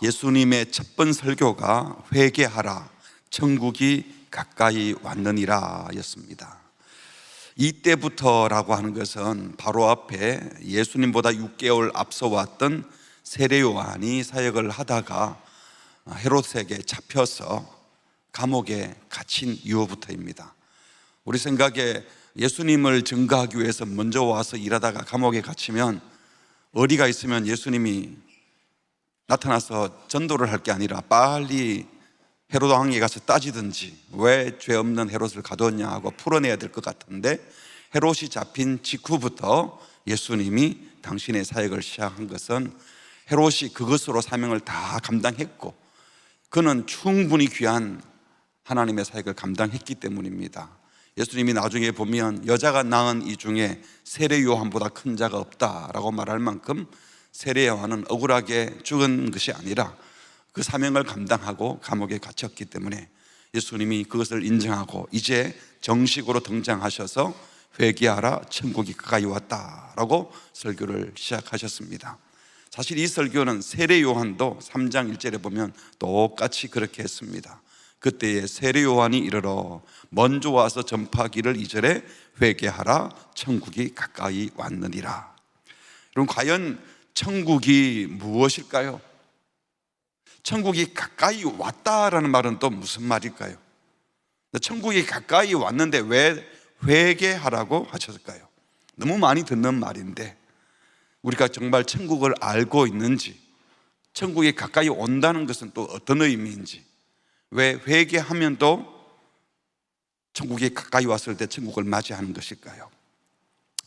예수님의 첫 번 설교가 회개하라 천국이 가까이 왔느니라 였습니다. 이때부터라고 하는 것은 바로 앞에 예수님보다 6개월 앞서 왔던 세례 요한이 사역을 하다가 헤롯에게 잡혀서 감옥에 갇힌 이후부터입니다. 우리 생각에 예수님을 증거하기 위해서 먼저 와서 일하다가 감옥에 갇히면 어디가 있으면 예수님이 나타나서 전도를 할 게 아니라 빨리 헤롯 왕에게 가서 따지든지 왜 죄 없는 헤롯을 가두었냐 하고 풀어내야 될 것 같은데, 헤롯이 잡힌 직후부터 예수님이 당신의 사역을 시작한 것은 헤롯이 그것으로 사명을 다 감당했고 그는 충분히 귀한 하나님의 사역을 감당했기 때문입니다. 예수님이 나중에 보면 여자가 낳은 이 중에 세례 요한보다 큰 자가 없다라고 말할 만큼 세례 요한은 억울하게 죽은 것이 아니라 그 사명을 감당하고 감옥에 갇혔기 때문에 예수님이 그것을 인정하고 이제 정식으로 등장하셔서 회개하라 천국이 가까이 왔다라고 설교를 시작하셨습니다. 사실 이 설교는 세례 요한도 3장 1절에 보면 똑같이 그렇게 했습니다. 그때에 세례 요한이 이르러 먼저 와서 전파하기를 2절에 회개하라 천국이 가까이 왔느니라. 그럼 과연 천국이 무엇일까요? 천국이 가까이 왔다라는 말은 또 무슨 말일까요? 천국이 가까이 왔는데 왜 회개하라고 하셨을까요? 너무 많이 듣는 말인데 우리가 정말 천국을 알고 있는지, 천국이 가까이 온다는 것은 또 어떤 의미인지, 왜 회개하면 또 천국이 가까이 왔을 때 천국을 맞이하는 것일까요?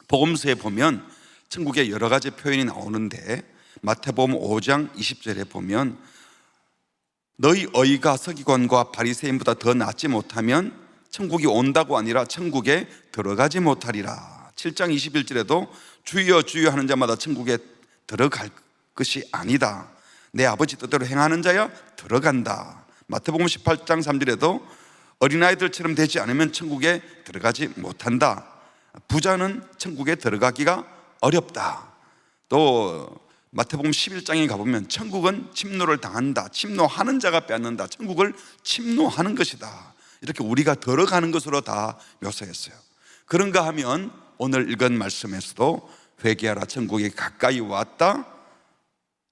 복음서에 보면 천국의 여러 가지 표현이 나오는데 마태복음 5장 20절에 보면 너희 의가 서기관과 바리새인보다 더 낫지 못하면 천국이 온다고 아니라 천국에 들어가지 못하리라. 7장 21절에도 주여 주여 하는 자마다 천국에 들어갈 것이 아니다. 내 아버지 뜻대로 행하는 자야 들어간다. 마태복음 18장 3절에도 어린아이들처럼 되지 않으면 천국에 들어가지 못한다. 부자는 천국에 들어가기가 어렵다. 또 마태복음 11장에 가보면 천국은 침노를 당한다. 침노하는 자가 빼앗는다. 천국을 침노하는 것이다. 이렇게 우리가 들어가는 것으로 다 묘사했어요. 그런가 하면 오늘 읽은 말씀에서도 회개하라 천국이 가까이 왔다,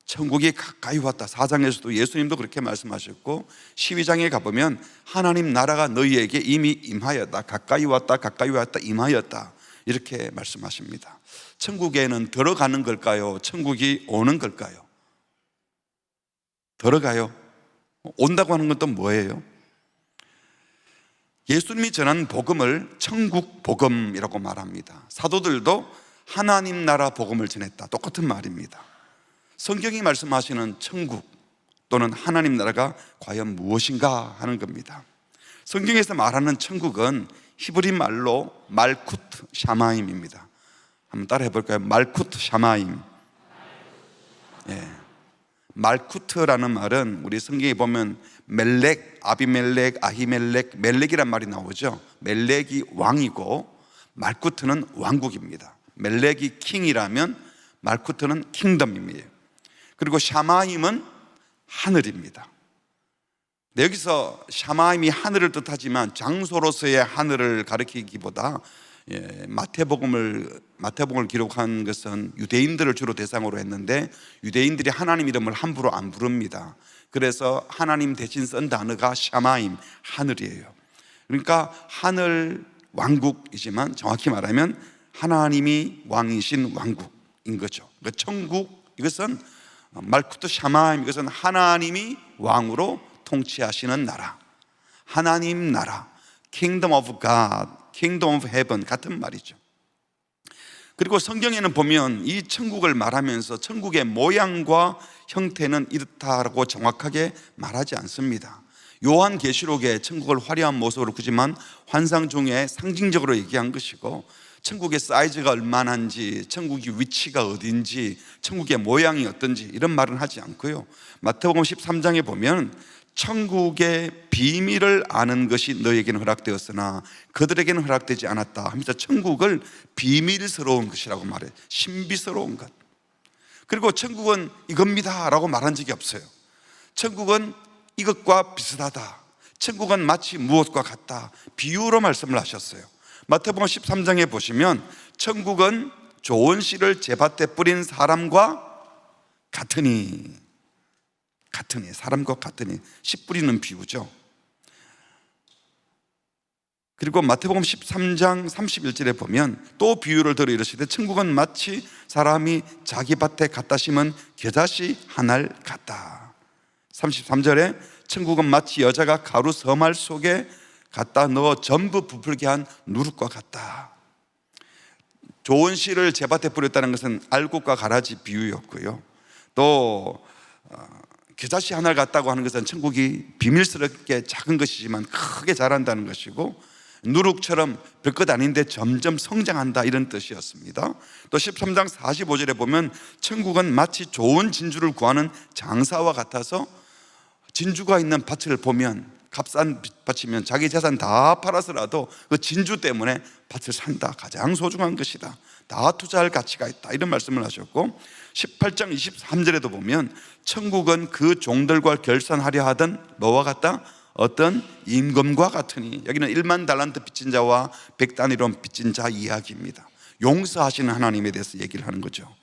천국이 가까이 왔다. 4장에서도 예수님도 그렇게 말씀하셨고 12장에 가보면 하나님 나라가 너희에게 이미 임하였다, 가까이 왔다, 가까이 왔다, 임하였다 이렇게 말씀하십니다. 천국에는 들어가는 걸까요? 천국이 오는 걸까요? 들어가요. 온다고 하는 건 또 뭐예요? 예수님이 전한 복음을 천국 복음이라고 말합니다. 사도들도 하나님 나라 복음을 전했다. 똑같은 말입니다. 성경이 말씀하시는 천국 또는 하나님 나라가 과연 무엇인가 하는 겁니다. 성경에서 말하는 천국은 히브리 말로 말쿠트 샤마임입니다. 한번 따라 해볼까요? 말쿠트 샤마임. 예. 말쿠트라는 말은 우리 성경에 보면 멜렉, 아비멜렉, 아히멜렉, 멜렉이란 말이 나오죠. 멜렉이 왕이고 말쿠트는 왕국입니다. 멜렉이 킹이라면 말쿠트는 킹덤입니다. 그리고 샤마임은 하늘입니다. 여기서 샤마임이 하늘을 뜻하지만 장소로서의 하늘을 가리키기보다 마태복음을 기록한 것은 유대인들을 주로 대상으로 했는데 유대인들이 하나님 이름을 함부로 안 부릅니다. 그래서 하나님 대신 쓴 단어가 샤마임, 하늘이에요. 그러니까 하늘 왕국이지만 정확히 말하면 하나님이 왕이신 왕국인 거죠. 그러니까 천국, 이것은 말쿠트 샤마임, 이것은 하나님이 왕으로 통치하시는 나라, 하나님 나라, Kingdom of God, Kingdom of Heaven 같은 말이죠. 그리고 성경에는 보면 이 천국을 말하면서 천국의 모양과 형태는 이렇다고 정확하게 말하지 않습니다. 요한계시록에 천국을 화려한 모습으로 그지만 환상 중에 상징적으로 얘기한 것이고 천국의 사이즈가 얼마나인지, 천국의 위치가 어딘지, 천국의 모양이 어떤지 이런 말은 하지 않고요. 마태복음 13장에 보면 천국의 비밀을 아는 것이 너에게는 허락되었으나 그들에게는 허락되지 않았다 하면서 천국을 비밀스러운 것이라고 말해요. 신비스러운 것. 그리고 천국은 이겁니다 라고 말한 적이 없어요. 천국은 이것과 비슷하다, 천국은 마치 무엇과 같다, 비유로 말씀을 하셨어요. 마태복음 13장에 보시면 천국은 좋은 씨를 제밭에 뿌린 사람과 같으니, 사람과 같으니, 씨 뿌리는 비유죠. 그리고 마태복음 13장 31절에 보면 또 비유를 들어 이르시되 천국은 마치 사람이 자기 밭에 갖다 심은 겨자씨 한 알 같다. 33절에 천국은 마치 여자가 가루 서말 속에 갖다 넣어 전부 부풀게 한 누룩과 같다. 좋은 씨를 제밭에 뿌렸다는 것은 알곡과 가라지 비유였고요, 또 겨자씨 한 알 같다고 하는 것은 천국이 비밀스럽게 작은 것이지만 크게 자란다는 것이고, 누룩처럼 별것 아닌데 점점 성장한다, 이런 뜻이었습니다. 또 13장 45절에 보면 천국은 마치 좋은 진주를 구하는 장사와 같아서 진주가 있는 밭을 보면, 값싼 밭이면 자기 재산 다 팔아서라도 그 진주 때문에 밭을 산다, 가장 소중한 것이다, 다 투자할 가치가 있다, 이런 말씀을 하셨고, 18장 23절에도 보면 천국은 그 종들과 결산하려 하던 뭐와 같다? 어떤 임금과 같으니, 여기는 1만 달란트 빚진 자와 100다니론 빚진 자 이야기입니다. 용서하시는 하나님에 대해서 얘기를 하는 거죠.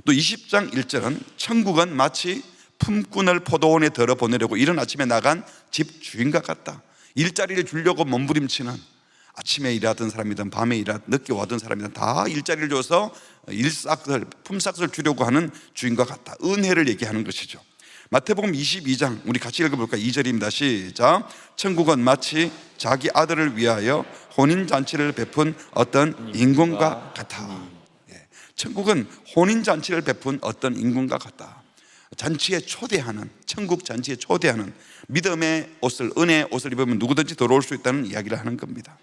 또 20장 1절은 천국은 마치 품꾼을 포도원에 들어보내려고 이른 아침에 나간 집 주인과 같다. 일자리를 주려고 몸부림치는, 아침에 일하던 사람이든 밤에 늦게 와던 사람이든 다 일자리를 줘서 품삯을 주려고 하는 주인과 같다. 은혜를 얘기하는 것이죠. 마태복음 22장 우리 같이 읽어볼까요? 2절입니다. 시작. 천국은 마치 자기 아들을 위하여 혼인잔치를 베푼 어떤 임금과 같아. 천국은 혼인잔치를 베푼 어떤 임금과 같다. 잔치에 초대하는, 천국 잔치에 초대하는, 믿음의 옷을, 은혜의 옷을 입으면 누구든지 들어올 수 있다는 이야기를 하는 겁니다.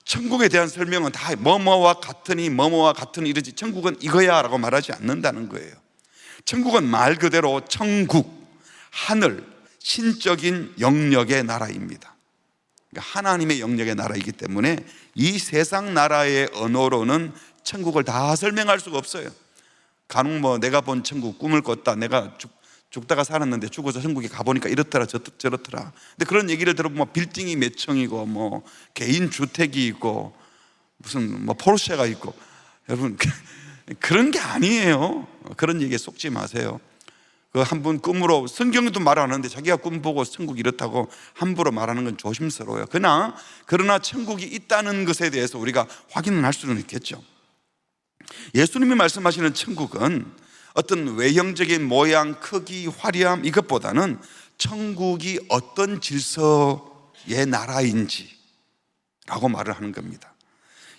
천국에 대한 설명은 다 뭐뭐와 같으니, 뭐뭐와 같으니 이러지 천국은 이거야 라고 말하지 않는다는 거예요. 천국은 말 그대로 천국, 하늘, 신적인 영역의 나라입니다. 그러니까 하나님의 영역의 나라이기 때문에 이 세상 나라의 언어로는 천국을 다 설명할 수가 없어요. 간혹 내가 본 천국, 꿈을 꿨다, 내가 죽다가 살았는데 죽어서 천국에 가보니까 이렇더라 저렇더라. 근데 그런 얘기를 들어보면 빌딩이 몇 층이고 개인 주택이 있고 무슨 포르쉐가 있고, 여러분 그런 게 아니에요. 그런 얘기에 속지 마세요. 그 한 분 꿈으로, 성경에도 말 안 하는데 자기가 꿈 보고 천국 이렇다고 함부로 말하는 건 조심스러워요. 그러나 천국이 있다는 것에 대해서 우리가 확인을 할 수는 있겠죠. 예수님이 말씀하시는 천국은 어떤 외형적인 모양, 크기, 화려함 이것보다는 천국이 어떤 질서의 나라인지 라고 말을 하는 겁니다.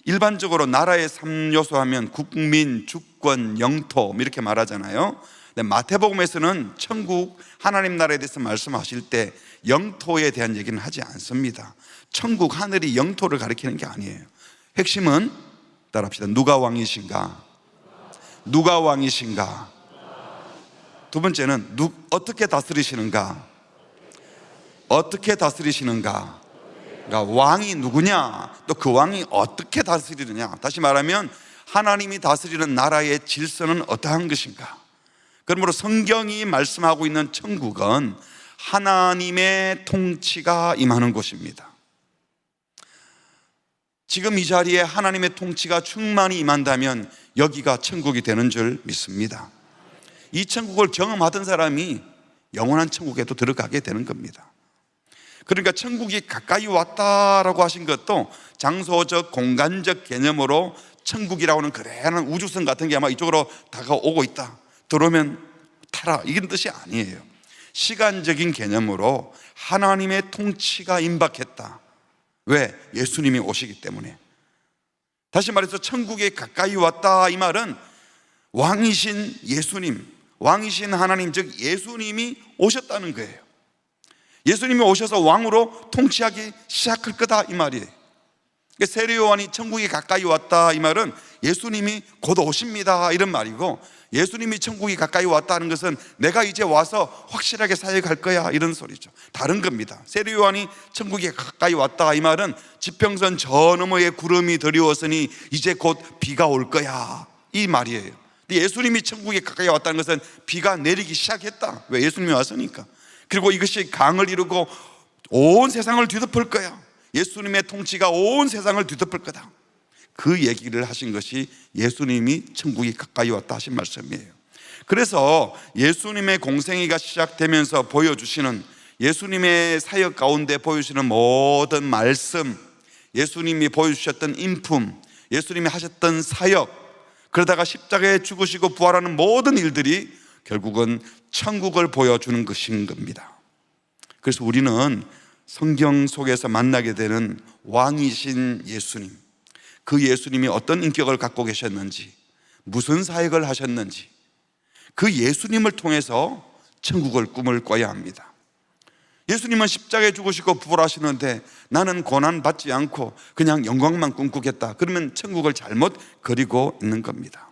일반적으로 나라의 3요소 하면 국민, 주권, 영토 이렇게 말하잖아요. 근데 마태복음에서는 천국, 하나님 나라에 대해서 말씀하실 때 영토에 대한 얘기는 하지 않습니다. 천국, 하늘이 영토를 가리키는 게 아니에요. 핵심은 따라합시다. 누가 왕이신가? 누가 왕이신가? 두 번째는 어떻게 다스리시는가? 어떻게 다스리시는가? 그러니까 왕이 누구냐? 또 그 왕이 어떻게 다스리느냐? 다시 말하면 하나님이 다스리는 나라의 질서는 어떠한 것인가? 그러므로 성경이 말씀하고 있는 천국은 하나님의 통치가 임하는 곳입니다. 지금 이 자리에 하나님의 통치가 충만히 임한다면 여기가 천국이 되는 줄 믿습니다. 이 천국을 경험하던 사람이 영원한 천국에도 들어가게 되는 겁니다. 그러니까 천국이 가까이 왔다라고 하신 것도 장소적, 공간적 개념으로 천국이라고 하는 그래는 우주선 같은 게 아마 이쪽으로 다가오고 있다, 들어오면 타라, 이런 뜻이 아니에요. 시간적인 개념으로 하나님의 통치가 임박했다. 왜? 예수님이 오시기 때문에. 다시 말해서 천국에 가까이 왔다, 이 말은 왕이신 예수님, 왕이신 하나님, 즉 예수님이 오셨다는 거예요. 예수님이 오셔서 왕으로 통치하기 시작할 거다, 이 말이에요. 세례 요한이 천국이 가까이 왔다, 이 말은 예수님이 곧 오십니다, 이런 말이고, 예수님이 천국이 가까이 왔다는 것은 내가 이제 와서 확실하게 사역할 거야, 이런 소리죠. 다른 겁니다. 세례 요한이 천국이 가까이 왔다, 이 말은 지평선 저 너머에 구름이 드리웠으니 이제 곧 비가 올 거야, 이 말이에요. 근데 예수님이 천국에 가까이 왔다는 것은 비가 내리기 시작했다. 왜? 예수님이 왔으니까. 그리고 이것이 강을 이루고 온 세상을 뒤덮을 거야. 예수님의 통치가 온 세상을 뒤덮을 거다. 그 얘기를 하신 것이 예수님이 천국이 가까이 왔다 하신 말씀이에요. 그래서 예수님의 공생애가 시작되면서 보여주시는, 예수님의 사역 가운데 보여주시는 모든 말씀, 예수님이 보여주셨던 인품, 예수님이 하셨던 사역, 그러다가 십자가에 죽으시고 부활하는 모든 일들이 결국은 천국을 보여주는 것인 겁니다. 그래서 우리는 성경 속에서 만나게 되는 왕이신 예수님, 그 예수님이 어떤 인격을 갖고 계셨는지, 무슨 사역을 하셨는지, 그 예수님을 통해서 천국을 꿈을 꿔야 합니다. 예수님은 십자가에 죽으시고 부활하시는데 나는 고난 받지 않고 그냥 영광만 꿈꾸겠다, 그러면 천국을 잘못 그리고 있는 겁니다.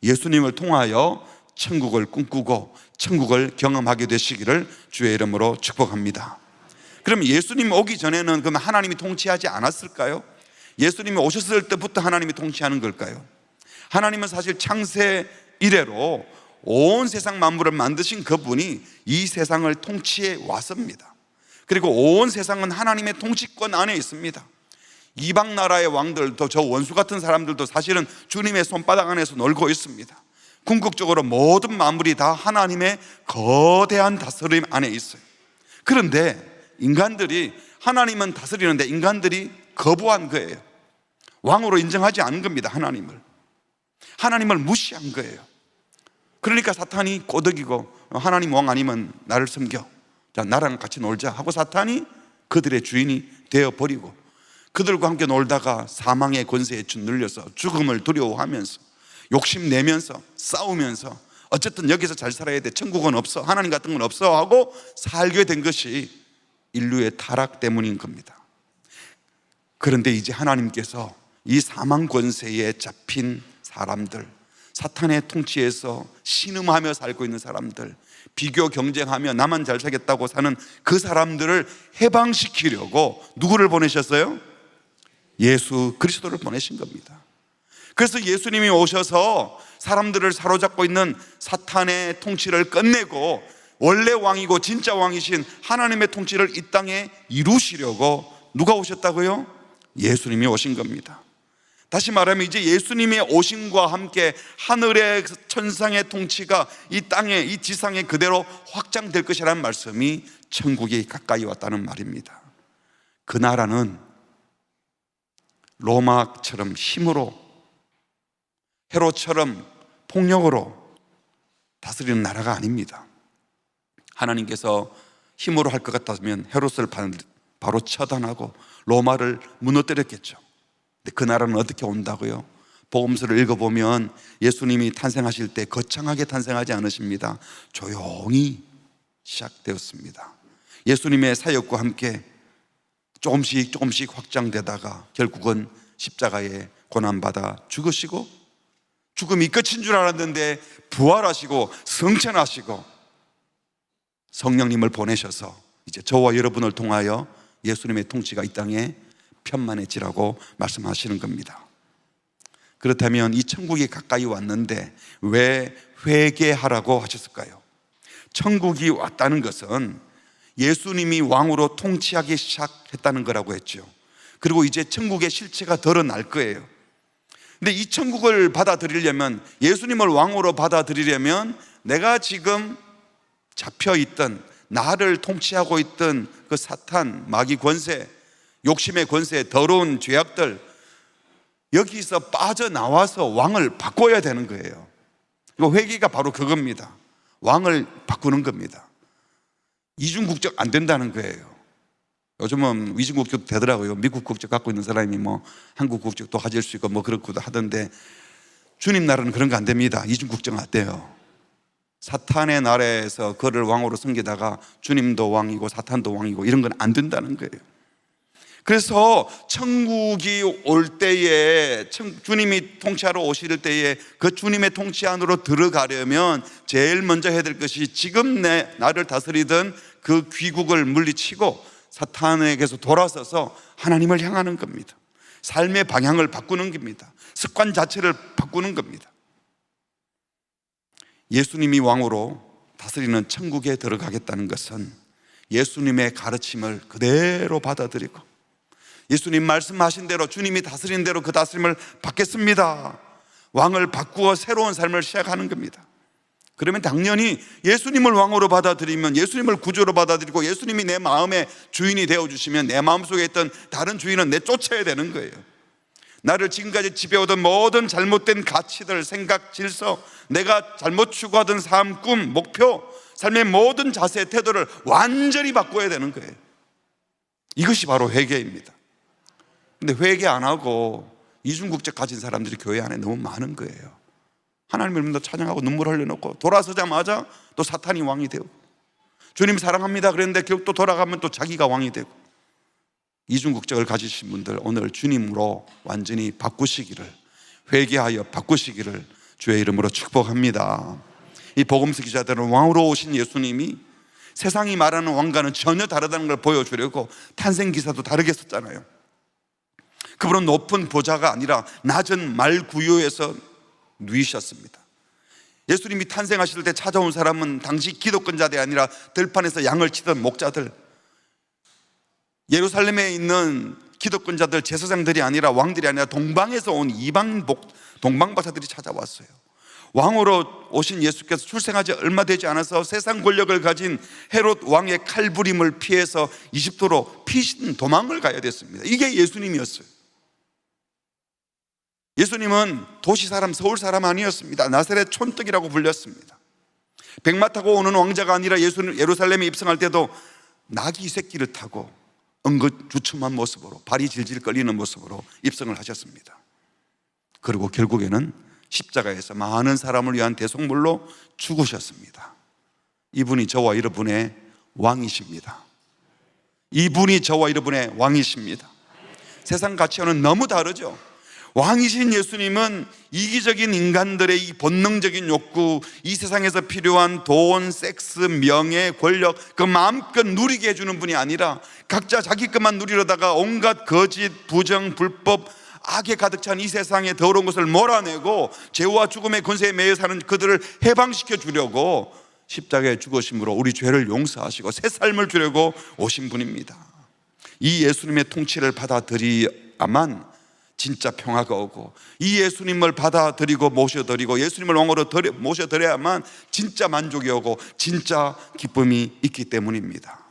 예수님을 통하여 천국을 꿈꾸고 천국을 경험하게 되시기를 주의 이름으로 축복합니다. 그럼 예수님 오기 전에는 그럼 하나님이 통치하지 않았을까요? 예수님이 오셨을 때부터 하나님이 통치하는 걸까요? 하나님은 사실 창세 이래로 온 세상 만물을 만드신 그분이 이 세상을 통치해 왔습니다. 그리고 온 세상은 하나님의 통치권 안에 있습니다. 이방 나라의 왕들도, 저 원수 같은 사람들도 사실은 주님의 손바닥 안에서 놀고 있습니다. 궁극적으로 모든 만물이 다 하나님의 거대한 다스림 안에 있어요. 그런데 인간들이, 하나님은 다스리는데 인간들이 거부한 거예요. 왕으로 인정하지 않은 겁니다. 하나님을 무시한 거예요. 그러니까 사탄이 꼬드기고, 하나님 왕 아니면 나를 섬겨, 자 나랑 같이 놀자 하고 사탄이 그들의 주인이 되어버리고, 그들과 함께 놀다가 사망의 권세에 눌려서 죽음을 두려워하면서 욕심내면서 싸우면서 어쨌든 여기서 잘 살아야 돼, 천국은 없어, 하나님 같은 건 없어 하고 살게 된 것이 인류의 타락 때문인 겁니다. 그런데 이제 하나님께서 이 사망 권세에 잡힌 사람들, 사탄의 통치에서 신음하며 살고 있는 사람들, 비교 경쟁하며 나만 잘 살겠다고 사는 그 사람들을 해방시키려고 누구를 보내셨어요? 예수 그리스도를 보내신 겁니다. 그래서 예수님이 오셔서 사람들을 사로잡고 있는 사탄의 통치를 끝내고 원래 왕이고 진짜 왕이신 하나님의 통치를 이 땅에 이루시려고 누가 오셨다고요? 예수님이 오신 겁니다. 다시 말하면 이제 예수님의 오심과 함께 하늘의 천상의 통치가 이 땅에, 이 지상에 그대로 확장될 것이라는 말씀이 천국이 가까이 왔다는 말입니다. 그 나라는 로마처럼 힘으로, 헤롯처럼 폭력으로 다스리는 나라가 아닙니다. 하나님께서 힘으로 할 것 같았으면 헤롯을 바로 처단하고 로마를 무너뜨렸겠죠. 근데 그 나라는 어떻게 온다고요? 복음서를 읽어보면 예수님이 탄생하실 때 거창하게 탄생하지 않으십니다. 조용히 시작되었습니다. 예수님의 사역과 함께 조금씩 확장되다가 결국은 십자가에 고난받아 죽으시고, 죽음이 끝인 줄 알았는데 부활하시고 승천하시고 성령님을 보내셔서 이제 저와 여러분을 통하여 예수님의 통치가 이 땅에 편만해지라고 말씀하시는 겁니다. 그렇다면 이 천국이 가까이 왔는데 왜 회개하라고 하셨을까요? 천국이 왔다는 것은 예수님이 왕으로 통치하기 시작했다는 거라고 했죠. 그리고 이제 천국의 실체가 드러날 거예요. 근데 이 천국을 받아들이려면, 예수님을 왕으로 받아들이려면 내가 지금 잡혀있던, 나를 통치하고 있던 그 사탄, 마귀 권세, 욕심의 권세, 더러운 죄악들, 여기서 빠져나와서 왕을 바꿔야 되는 거예요. 회개가 바로 그겁니다. 왕을 바꾸는 겁니다. 이중국적 안 된다는 거예요. 요즘은 이중국적 되더라고요. 미국 국적 갖고 있는 사람이 뭐 한국 국적도 가질 수 있고 뭐 그렇고도 하던데, 주님 나라는 그런 거 안 됩니다. 이중국적 안 돼요. 사탄의 나라에서 그를 왕으로 섬기다가 주님도 왕이고 사탄도 왕이고 이런 건 안 된다는 거예요. 그래서 천국이 올 때에, 주님이 통치하러 오실 때에 그 주님의 통치 안으로 들어가려면 제일 먼저 해야 될 것이 지금 나를 다스리던 그 귀국을 물리치고 사탄에게서 돌아서서 하나님을 향하는 겁니다. 삶의 방향을 바꾸는 겁니다. 습관 자체를 바꾸는 겁니다. 예수님이 왕으로 다스리는 천국에 들어가겠다는 것은 예수님의 가르침을 그대로 받아들이고 예수님 말씀하신 대로, 주님이 다스린 대로 그 다스림을 받겠습니다. 왕을 바꾸어 새로운 삶을 시작하는 겁니다. 그러면 당연히 예수님을 왕으로 받아들이면, 예수님을 구주로 받아들이고 예수님이 내 마음의 주인이 되어주시면 내 마음속에 있던 다른 주인은 내쫓아야 되는 거예요. 나를 지금까지 지배하던 모든 잘못된 가치들, 생각, 질서, 내가 잘못 추구하던 삶, 꿈, 목표, 삶의 모든 자세, 태도를 완전히 바꿔야 되는 거예요. 이것이 바로 회개입니다. 근데 회개 안 하고 이중국적 가진 사람들이 교회 안에 너무 많은 거예요. 하나님을 믿는다 찬양하고 눈물 흘려놓고 돌아서자마자 또 사탄이 왕이 되고, 주님 사랑합니다 그랬는데 결국 또 돌아가면 또 자기가 왕이 되고, 이중국적을 가지신 분들 오늘 주님으로 완전히 바꾸시기를, 회개하여 바꾸시기를 주의 이름으로 축복합니다. 이 복음서 기자들은 왕으로 오신 예수님이 세상이 말하는 왕과는 전혀 다르다는 걸 보여주려고 탄생 기사도 다르게 썼잖아요. 그분은 높은 보좌가 아니라 낮은 말 구유에서 누이셨습니다. 예수님이 탄생하실 때 찾아온 사람은 당시 기독권자들이 아니라 들판에서 양을 치던 목자들, 예루살렘에 있는 기독권자들, 제사장들이 아니라 왕들이 아니라 동방에서 온 이방 동방박사들이 찾아왔어요. 왕으로 오신 예수께서 출생하지 얼마 되지 않아서 세상 권력을 가진 헤롯 왕의 칼부림을 피해서 이집트로 피신 도망을 가야 됐습니다. 이게 예수님이었어요. 예수님은 도시 사람, 서울 사람 아니었습니다. 나사렛 촌뜨기라고 불렸습니다. 백마 타고 오는 왕자가 아니라 예루살렘에 입성할 때도 나귀 새끼를 타고 응급주춤한 모습으로, 발이 질질 끌리는 모습으로 입성을 하셨습니다. 그리고 결국에는 십자가에서 많은 사람을 위한 대속물로 죽으셨습니다. 이분이 저와 여러분의 왕이십니다. 이분이 저와 여러분의 왕이십니다. 세상 가치와는 너무 다르죠. 왕이신 예수님은 이기적인 인간들의 이 본능적인 욕구, 이 세상에서 필요한 돈, 섹스, 명예, 권력, 그 마음껏 누리게 해주는 분이 아니라 각자 자기 것만 누리려다가 온갖 거짓, 부정, 불법, 악에 가득 찬 이 세상의 더러운 것을 몰아내고 죄와 죽음의 권세에 매여 사는 그들을 해방시켜 주려고 십자가에 죽으심으로 우리 죄를 용서하시고 새 삶을 주려고 오신 분입니다. 이 예수님의 통치를 받아들여야만 진짜 평화가 오고, 이 예수님을 받아들이고 모셔드리고 예수님을 왕으로 모셔드려야만 진짜 만족이 오고 진짜 기쁨이 있기 때문입니다.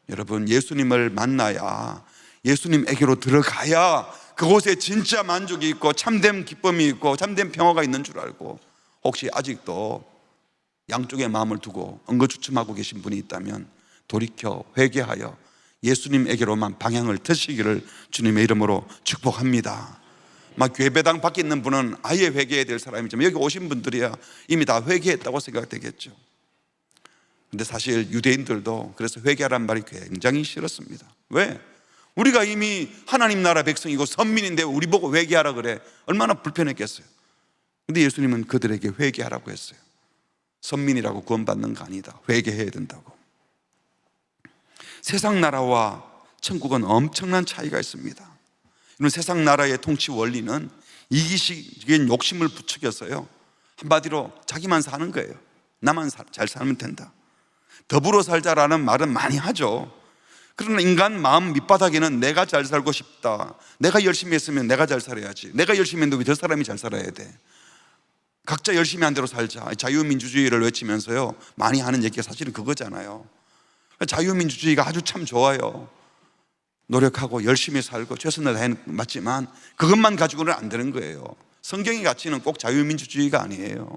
여러분, 예수님을 만나야, 예수님에게로 들어가야 그곳에 진짜 만족이 있고 참된 기쁨이 있고 참된 평화가 있는 줄 알고, 혹시 아직도 양쪽에 마음을 두고 엉거주춤하고 계신 분이 있다면 돌이켜 회개하여 예수님에게로만 방향을 트시기를 주님의 이름으로 축복합니다. 막 교회배당 밖에 있는 분은 아예 회개해야 될 사람이지만 여기 오신 분들이야 이미 다 회개했다고 생각되겠죠. 근데 사실 유대인들도 그래서 회개하라는 말이 굉장히 싫었습니다. 왜? 우리가 이미 하나님 나라 백성이고 선민인데 우리 보고 회개하라 그래, 얼마나 불편했겠어요. 근데 예수님은 그들에게 회개하라고 했어요. 선민이라고 구원받는 거 아니다, 회개해야 된다고. 세상 나라와 천국은 엄청난 차이가 있습니다. 이런 세상 나라의 통치 원리는 이기적인 욕심을 부추겨서요, 한마디로 자기만 사는 거예요. 나만 잘 살면 된다. 더불어 살자라는 말은 많이 하죠. 그러나 인간 마음 밑바닥에는 내가 잘 살고 싶다, 내가 열심히 했으면 내가 잘 살아야지, 내가 열심히 했는데 왜 저 사람이 잘 살아야 돼, 각자 열심히 한 대로 살자, 자유민주주의를 외치면서요 많이 하는 얘기가 사실은 그거잖아요. 자유민주주의가 아주 참 좋아요. 노력하고 열심히 살고 최선을 다하는 맞지만 그것만 가지고는 안 되는 거예요. 성경의 가치는 꼭 자유민주주의가 아니에요.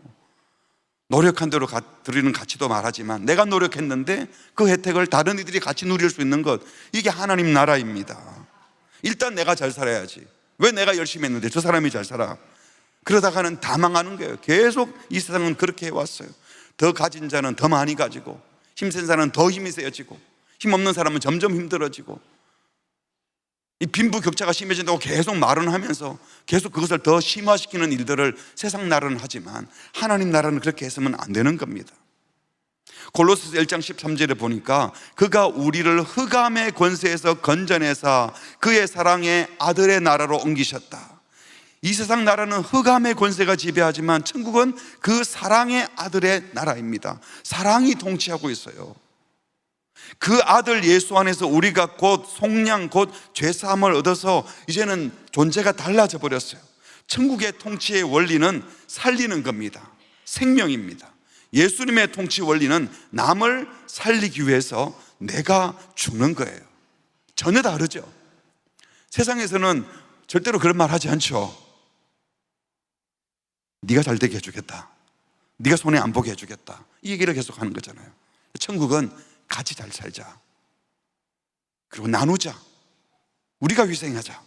노력한 대로 드리는 가치도 말하지만 내가 노력했는데 그 혜택을 다른 이들이 같이 누릴 수 있는 것, 이게 하나님 나라입니다. 일단 내가 잘 살아야지, 왜 내가 열심히 했는데 저 사람이 잘 살아, 그러다가는 다 망하는 거예요. 계속 이 세상은 그렇게 해왔어요. 더 가진 자는 더 많이 가지고, 힘센 사람은 더 힘이 세어지고, 힘없는 사람은 점점 힘들어지고, 이 빈부격차가 심해진다고 계속 말은 하면서 계속 그것을 더 심화시키는 일들을 세상 나라는 하지만 하나님 나라는 그렇게 해서는 안 되는 겁니다. 골로새서 1장 13절에 보니까 그가 우리를 흑암의 권세에서 건져내사 그의 사랑의 아들의 나라로 옮기셨다. 이 세상 나라는 흑암의 권세가 지배하지만 천국은 그 사랑의 아들의 나라입니다. 사랑이 통치하고 있어요. 그 아들 예수 안에서 우리가 곧 속량, 곧 죄사함을 얻어서 이제는 존재가 달라져 버렸어요. 천국의 통치의 원리는 살리는 겁니다. 생명입니다. 예수님의 통치 원리는 남을 살리기 위해서 내가 죽는 거예요. 전혀 다르죠. 세상에서는 절대로 그런 말 하지 않죠. 네가 잘 되게 해주겠다, 네가 손해 안 보게 해주겠다, 이 얘기를 계속 하는 거잖아요. 천국은 같이 잘 살자, 그리고 나누자, 우리가 희생하자.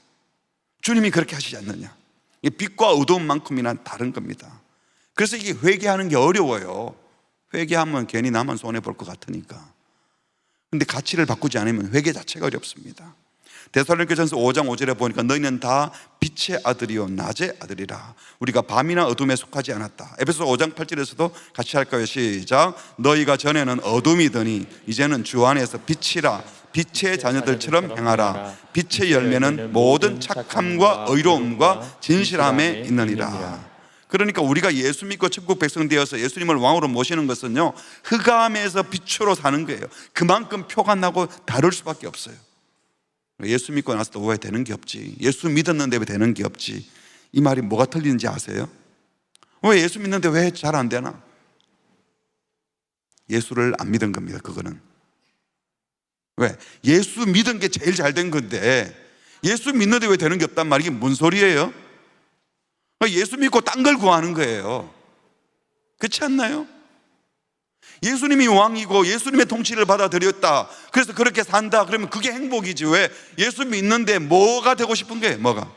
주님이 그렇게 하시지 않느냐. 빛과 어두움만큼이나 다른 겁니다. 그래서 이게 회개하는 게 어려워요. 회개하면 괜히 나만 손해볼 것 같으니까. 근데 가치를 바꾸지 않으면 회개 자체가 어렵습니다. 데살로니가전서 5장 5절에 보니까 너희는 다 빛의 아들이요 낮의 아들이라, 우리가 밤이나 어둠에 속하지 않았다. 에베소 5장 8절에서도 같이 할까요? 시작. 너희가 전에는 어둠이더니 이제는 주 안에서 빛이라, 빛의 자녀들처럼 행하라. 빛의 열매는 모든 착함과 의로움과 진실함에 있느니라. 그러니까 우리가 예수 믿고 천국 백성 되어서 예수님을 왕으로 모시는 것은요, 흑암에서 빛으로 사는 거예요. 그만큼 표가 나고 다를 수밖에 없어요. 예수 믿고 나서 왜 되는 게 없지? 예수 믿었는데 왜 되는 게 없지? 이 말이 뭐가 틀리는지 아세요? 왜 예수 믿는데 왜 잘 안 되나? 예수를 안 믿은 겁니다. 그거는. 왜? 예수 믿은 게 제일 잘 된 건데 예수 믿는데 왜 되는 게 없단 말이, 이게 뭔 소리예요? 예수 믿고 딴 걸 구하는 거예요. 그렇지 않나요? 예수님이 왕이고 예수님의 통치를 받아들였다, 그래서 그렇게 산다, 그러면 그게 행복이지. 왜? 예수 믿는데 뭐가 되고 싶은 거예요? 뭐가?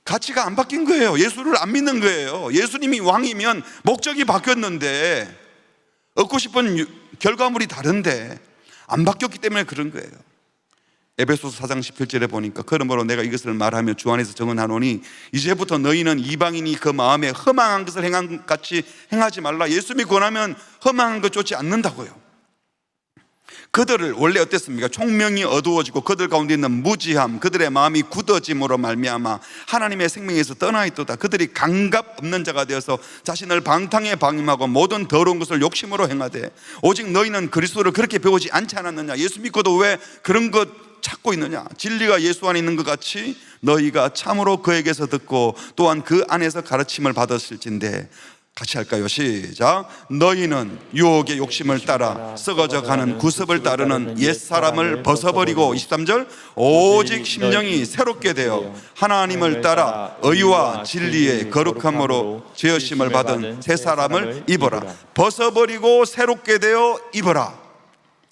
가치가 안 바뀐 거예요. 예수를 안 믿는 거예요. 예수님이 왕이면 목적이 바뀌었는데 얻고 싶은 결과물이 다른데 안 바뀌었기 때문에 그런 거예요. 에베소서 4장 17절에 보니까 그러므로 내가 이것을 말하며 주 안에서 정언하노니 이제부터 너희는 이방인이 그 마음에 허망한 것을 행한 같이 행하지 말라. 예수 믿고 나면 허망한 것 쫓지 않는다고요. 그들을 원래 어땠습니까? 총명이 어두워지고 그들 가운데 있는 무지함, 그들의 마음이 굳어짐으로 말미암아 하나님의 생명에서 떠나 있도다. 그들이 감각 없는 자가 되어서 자신을 방탕에 방임하고 모든 더러운 것을 욕심으로 행하되 오직 너희는 그리스도를 그렇게 배우지 않지 않았느냐. 예수 믿고도 왜 그런 것 찾고 있느냐. 진리가 예수 안에 있는 것 같이 너희가 참으로 그에게서 듣고 또한 그 안에서 가르침을 받았을진데, 같이 할까요? 시작. 너희는 유혹의 욕심을 따라 썩어져 가는 구습을 따르는 옛사람을 벗어버리고, 23절, 오직 심령이 새롭게 되어 하나님을 따라 의와 진리의 거룩함으로 죄의심을 받은 새 사람을 입어라. 벗어버리고 새롭게 되어 입어라.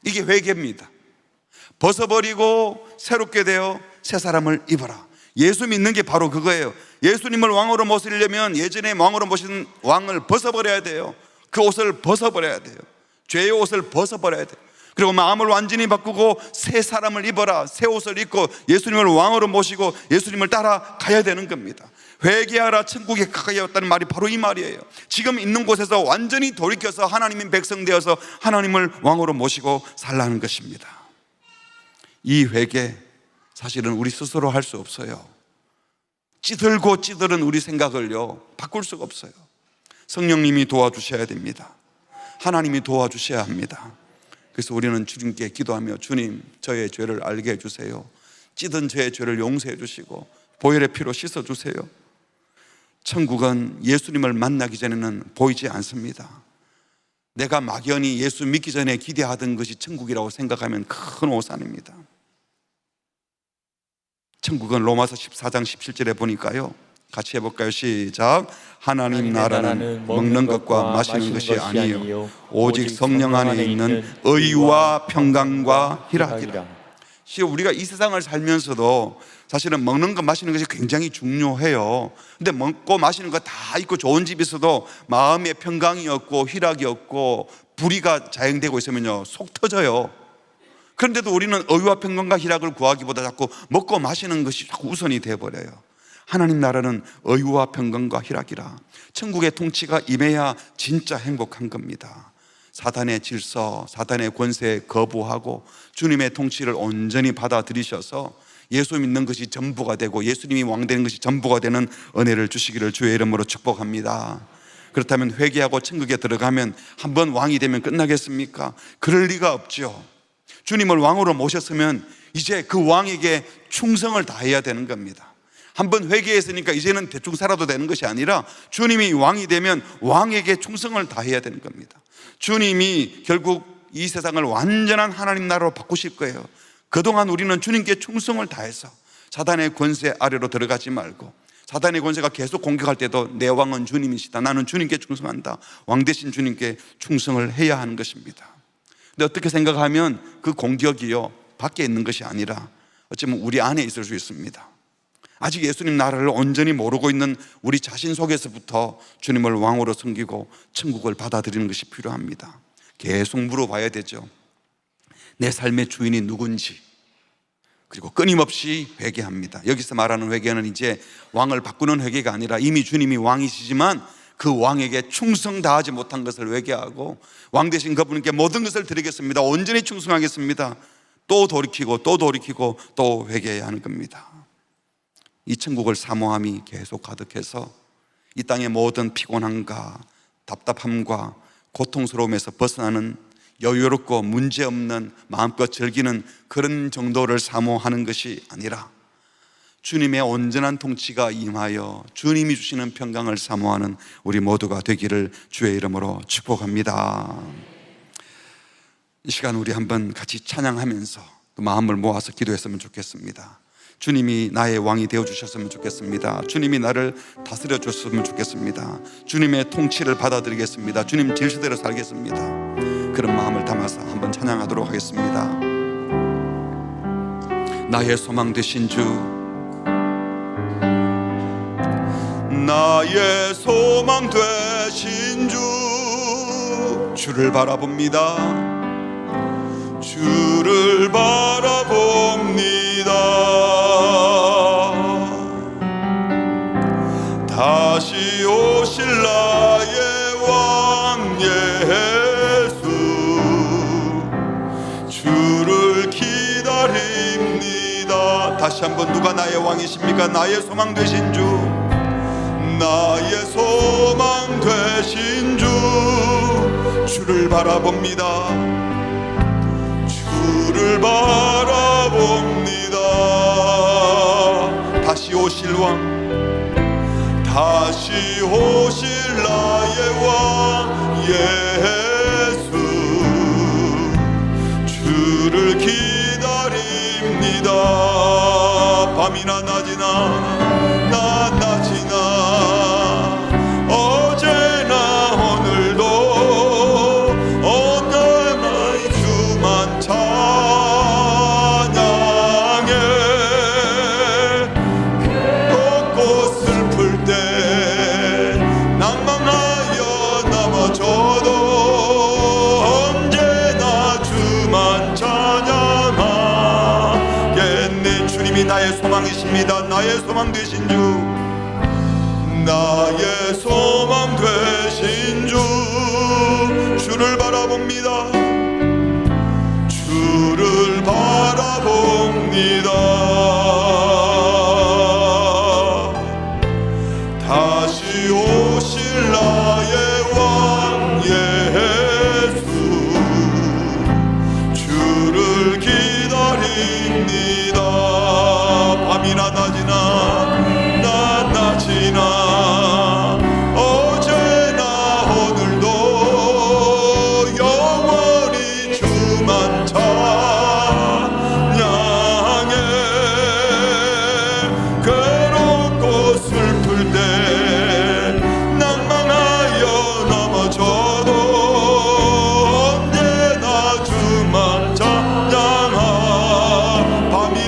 이게 회개입니다. 벗어버리고 새롭게 되어 새 사람을 입어라. 예수 믿는 게 바로 그거예요. 예수님을 왕으로 모시려면 예전에 왕으로 모신 왕을 벗어버려야 돼요. 그 옷을 벗어버려야 돼요. 죄의 옷을 벗어버려야 돼요. 그리고 마음을 완전히 바꾸고 새 사람을 입어라. 새 옷을 입고 예수님을 왕으로 모시고 예수님을 따라 가야 되는 겁니다. 회개하라, 천국에 가까이 왔다는 말이 바로 이 말이에요. 지금 있는 곳에서 완전히 돌이켜서 하나님의 백성 되어서 하나님을 왕으로 모시고 살라는 것입니다. 이 회개 사실은 우리 스스로 할 수 없어요. 찌들고 찌들은 우리 생각을요 바꿀 수가 없어요. 성령님이 도와주셔야 됩니다. 하나님이 도와주셔야 합니다. 그래서 우리는 주님께 기도하며, 주님, 저의 죄를 알게 해주세요. 찌든 저의 죄를 용서해 주시고 보혈의 피로 씻어 주세요. 천국은 예수님을 만나기 전에는 보이지 않습니다. 내가 막연히 예수 믿기 전에 기대하던 것이 천국이라고 생각하면 큰 오산입니다. 천국은 로마서 14장 17절에 보니까요, 같이 해볼까요? 시작. 하나님 나라는 먹는 것과 마시는 것이 아니요 오직 성령 안에 있는 의와 평강과 희락이라. 우리가 이 세상을 살면서도 사실은 먹는 것 마시는 것이 굉장히 중요해요. 근데 먹고 마시는 거 다 있고 좋은 집이 있어도 마음의 평강이 없고 희락이 없고 불의가 자행되고 있으면요 속 터져요. 그런데도 우리는 의와 평강과 희락을 구하기보다 자꾸 먹고 마시는 것이 자꾸 우선이 되어버려요. 하나님 나라는 의와 평강과 희락이라. 천국의 통치가 임해야 진짜 행복한 겁니다. 사단의 질서, 사단의 권세에 거부하고 주님의 통치를 온전히 받아들이셔서 예수 믿는 것이 전부가 되고 예수님이 왕 되는 것이 전부가 되는 은혜를 주시기를 주의 이름으로 축복합니다. 그렇다면 회개하고 천국에 들어가면 한번 왕이 되면 끝나겠습니까? 그럴 리가 없죠. 주님을 왕으로 모셨으면 이제 그 왕에게 충성을 다해야 되는 겁니다. 한번 회개했으니까 이제는 대충 살아도 되는 것이 아니라 주님이 왕이 되면 왕에게 충성을 다해야 되는 겁니다. 주님이 결국 이 세상을 완전한 하나님 나라로 바꾸실 거예요. 그동안 우리는 주님께 충성을 다해서 사단의 권세 아래로 들어가지 말고, 사단의 권세가 계속 공격할 때도 내 왕은 주님이시다, 나는 주님께 충성한다, 왕 대신 주님께 충성을 해야 하는 것입니다. 근데 어떻게 생각하면 그 공격이요 밖에 있는 것이 아니라 어쩌면 우리 안에 있을 수 있습니다. 아직 예수님 나라를 온전히 모르고 있는 우리 자신 속에서부터 주님을 왕으로 섬기고 천국을 받아들이는 것이 필요합니다. 계속 물어봐야 되죠. 내 삶의 주인이 누군지. 그리고 끊임없이 회개합니다. 여기서 말하는 회개는 이제 왕을 바꾸는 회개가 아니라 이미 주님이 왕이시지만 그 왕에게 충성 다하지 못한 것을 회개하고, 왕 대신 그분께 모든 것을 드리겠습니다, 온전히 충성하겠습니다, 또 돌이키고 또 돌이키고 또 회개해야 하는 겁니다. 이 천국을 사모함이 계속 가득해서 이 땅의 모든 피곤함과 답답함과 고통스러움에서 벗어나는 여유롭고 문제없는 마음껏 즐기는 그런 정도를 사모하는 것이 아니라 주님의 온전한 통치가 임하여 주님이 주시는 평강을 사모하는 우리 모두가 되기를 주의 이름으로 축복합니다. 이 시간 우리 한번 같이 찬양하면서 또 마음을 모아서 기도했으면 좋겠습니다. 주님이 나의 왕이 되어주셨으면 좋겠습니다. 주님이 나를 다스려 줬으면 좋겠습니다. 주님의 통치를 받아들이겠습니다. 주님 질서대로 살겠습니다. 그런 마음을 담아서 한번 찬양하도록 하겠습니다. 나의 소망 되신 주, 나의 소망 되신 주, 주를 바라봅니다. 주를 바라봅니다. 다시 오실 나의 왕 예수, 주를 기다립니다. 다시 한번, 누가 나의 왕이십니까? 나의 소망 되신 주, 나의 소망 되신 주, 주를 바라봅니다. 주를 바라봅니다. 다시 오실 왕, 다시 오실 나의 왕 예수, 주를 기다립니다. 밤이나 낮이나 낮이나 어제나 오늘도 언제나 주만 찬양해. 걷고 슬플 때 낭망하여 넘어져도 언제나 주만 찬양하겠네. 주님이 나의 소망이십니다. 나의 소망 되신 주, 나의 소망 되신 주, 주를 바라봅니다. 주를 바라봅니다. 다시 오실 나의 왕 예수, 주를 기다립니다. 밤이나 낮이나 낮이나 어제나 오늘도 영원히 주만 찬양해. 괴롭고 슬플 때 낭망하여 넘어져도 언제나 주만 찬양하. 밤이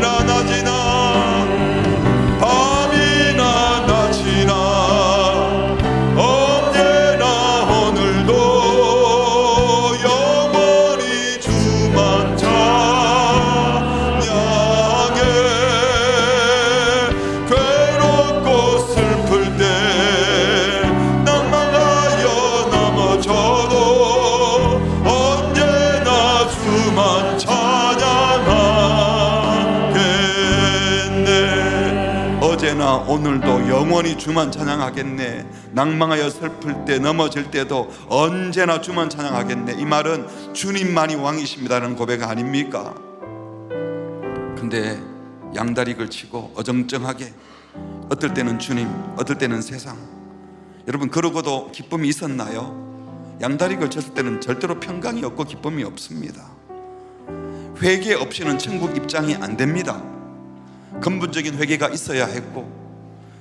어제나 오늘도 영원히 주만 찬양하겠네. 낭망하여 슬플 때, 넘어질 때도 언제나 주만 찬양하겠네. 이 말은 주님만이 왕이십니다라는 고백 아닙니까? 근데 양다리 걸치고 어정쩡하게, 어떨 때는 주님, 어떨 때는 세상. 여러분, 그러고도 기쁨이 있었나요? 양다리 걸쳤을 때는 절대로 평강이 없고 기쁨이 없습니다. 회개 없이는 천국 입장이 안 됩니다. 근본적인 회개가 있어야 했고,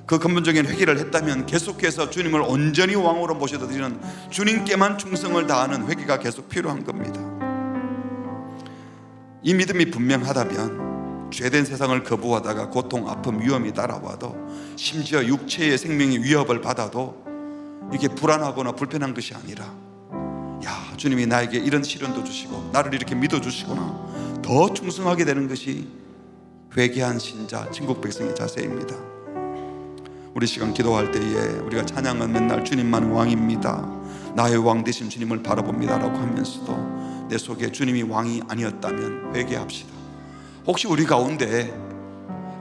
그 근본적인 회개를 했다면 계속해서 주님을 온전히 왕으로 모셔드리는, 주님께만 충성을 다하는 회개가 계속 필요한 겁니다. 이 믿음이 분명하다면 죄된 세상을 거부하다가 고통, 아픔, 위험이 따라와도, 심지어 육체의 생명의 위협을 받아도 이게 불안하거나 불편한 것이 아니라, 야, 주님이 나에게 이런 시련도 주시고 나를 이렇게 믿어주시구나, 더 충성하게 되는 것이 회개한 신자, 천국 백성의 자세입니다. 우리 시간 기도할 때에 우리가 찬양은 맨날 주님만 왕입니다, 나의 왕 되신 주님을 바라봅니다 라고 하면서도 내 속에 주님이 왕이 아니었다면 회개합시다. 혹시 우리 가운데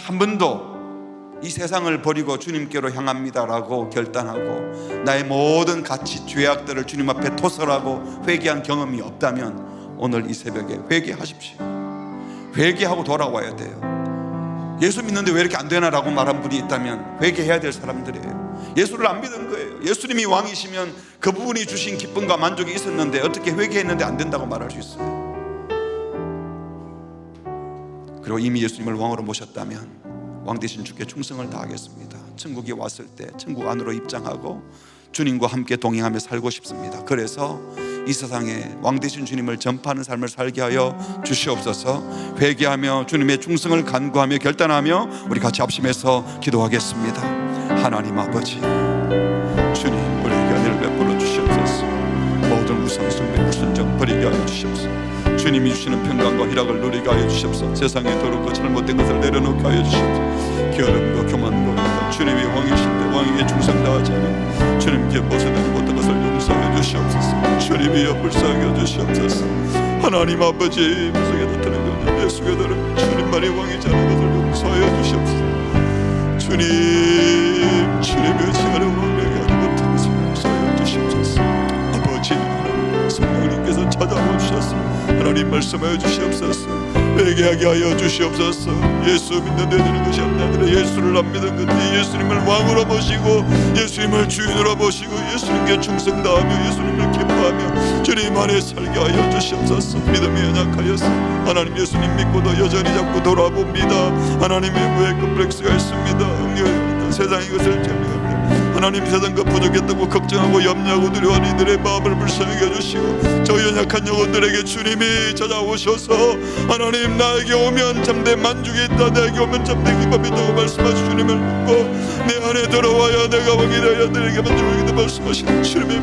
한 번도 이 세상을 버리고 주님께로 향합니다 라고 결단하고 나의 모든 가치, 죄악들을 주님 앞에 토설하고 회개한 경험이 없다면 오늘 이 새벽에 회개하십시오. 회개하고 돌아와야 돼요. 예수 믿는데 왜 이렇게 안 되나 라고 말한 분이 있다면 회개해야 될 사람들이에요. 예수를 안 믿은 거예요. 예수님이 왕이시면 그분이 주신 기쁨과 만족이 있었는데 어떻게 회개했는데 안 된다고 말할 수 있어요? 그리고 이미 예수님을 왕으로 모셨다면 왕 되신 주께 충성을 다하겠습니다. 천국에 왔을 때 천국 안으로 입장하고 주님과 함께 동행하며 살고 싶습니다. 그래서 이 세상에 왕 되신 주님을 전파하는 삶을 살게 하여 주시옵소서. 회개하며 주님의 충성을 간구하며 결단하며 우리 같이 합심해서 기도하겠습니다. 하나님 아버지, 주님 우리에게 은혜를 베풀어 주시옵소서. 모든 우상숭배, 불순종 버리게 하여 주시옵소서. 주님이 주시는 평강과 희락을 누리게 하여 주시옵소서. 세상에 더럽고 잘못된 것을 내려놓게 하여 주시옵소서. 게으름과 교만과 주님이 왕이신데 왕에게 충성 다하지 않은 주님께 벗어나지 못한 것을 용서하여 주시옵소서. 주님이 불쌍히 여주시옵소서. 하나님 아버지, 무속에 나타나는 내 속에 다른 주님만이 왕이지 않은 것을 용서하여 주시옵소서. 주님이 시간에 왕에게 하지 못한 것을 용서하여 주시옵소서. 아버지, 성령님께서 찾아와 주셔서 하나님 말씀하여 주시옵소서. 회개하게 하여 주시옵소서. 예수 믿는데 되는 것이 아니라 예수를 안 믿은 건데 예수님을 왕으로 모시고 예수님을 주인으로 모시고 예수님께 충성 다하며 예수님을 기뻐하며 주님 안에 살게 하여 주시옵소서. 믿음이 연약하여서 하나님 예수님 믿고도 여전히 자꾸 돌아봅니다. 하나님의 왜 컴플렉스가 있습니다. 응여했던 세상의 것을 정리합니다. 하나님 세상과 부족했다고 걱정하고 염려하고 두려워하는 이들의 마음을 불쌍히 해주시고 저 연약한 영혼들에게 주님이 찾아오셔서 하나님 나에게 오면 참된 만족이 있다, 나에게 오면 참된 기쁨이 있다고 말씀하신 주님을 믿고 내 안에 들어와야 내가 왕이 되어야 내게 만족이 있다 말씀하시는 주님의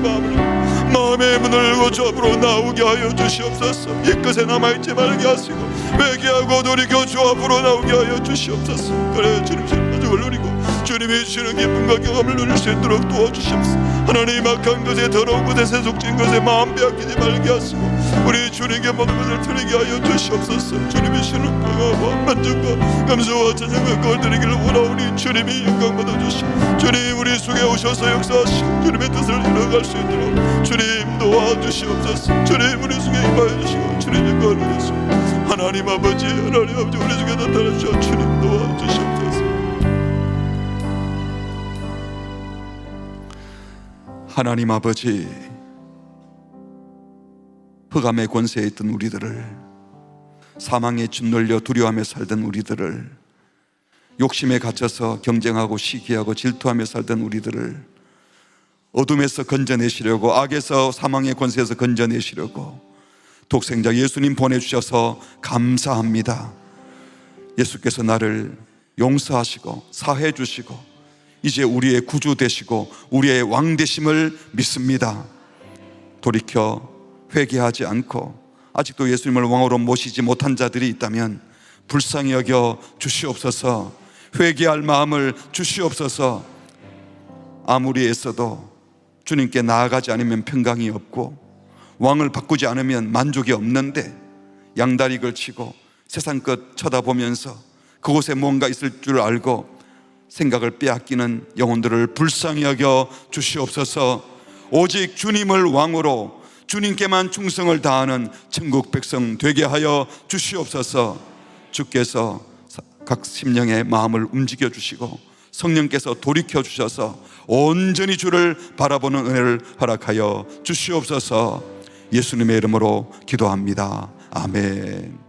마음의 문을 열고 주 앞으로 나오게 하여 주시옵소서. 옛것에 남아있지 말게 하시고 회개하고 돌이켜 주 앞으로 나오게 하여 주시옵소서. 그래 주님 만족을 누리고 주님이 주시는 기쁨과 경험을 누릴 수 있도록 도와주시옵소서. 하나님 악한 것에 더러운 것에 세속적인 것에 마음 빼앗기지 말게 하시고 우리 주님께 모든 것을 드리게 하여 주시옵소서. 주님이 주시는 평화와 만족과 감사와 찬양과 그걸 드리기를 원하오니 주님이 영광 받아주시고 주님 우리 속에 오셔서 역사하시고 주님의 뜻을 이뤄갈 수 있도록 주님 도와주시옵소서. 주님 우리 속에 임하여 주시고 주님 영광을 받으시고 하나님 아버지, 하나님 아버지 우리 속에 나타나시어 주님 도와주시옵소서. 하나님 아버지, 흑암의 권세에 있던 우리들을, 사망에 짓눌려 두려워하며 살던 우리들을, 욕심에 갇혀서 경쟁하고 시기하고 질투하며 살던 우리들을 어둠에서 건져내시려고, 악에서 사망의 권세에서 건져내시려고 독생자 예수님 보내주셔서 감사합니다. 예수께서 나를 용서하시고 사해 주시고 이제 우리의 구주 되시고 우리의 왕 되심을 믿습니다. 돌이켜 회개하지 않고 아직도 예수님을 왕으로 모시지 못한 자들이 있다면 불쌍히 여겨 주시옵소서. 회개할 마음을 주시옵소서. 아무리 애써도 주님께 나아가지 않으면 평강이 없고 왕을 바꾸지 않으면 만족이 없는데 양다리 걸치고 세상 것 쳐다보면서 그곳에 뭔가 있을 줄 알고 생각을 빼앗기는 영혼들을 불쌍히 여겨 주시옵소서. 오직 주님을 왕으로 주님께만 충성을 다하는 천국 백성 되게 하여 주시옵소서. 주께서 각 심령의 마음을 움직여 주시고 성령께서 돌이켜 주셔서 온전히 주를 바라보는 은혜를 허락하여 주시옵소서. 예수님의 이름으로 기도합니다. 아멘.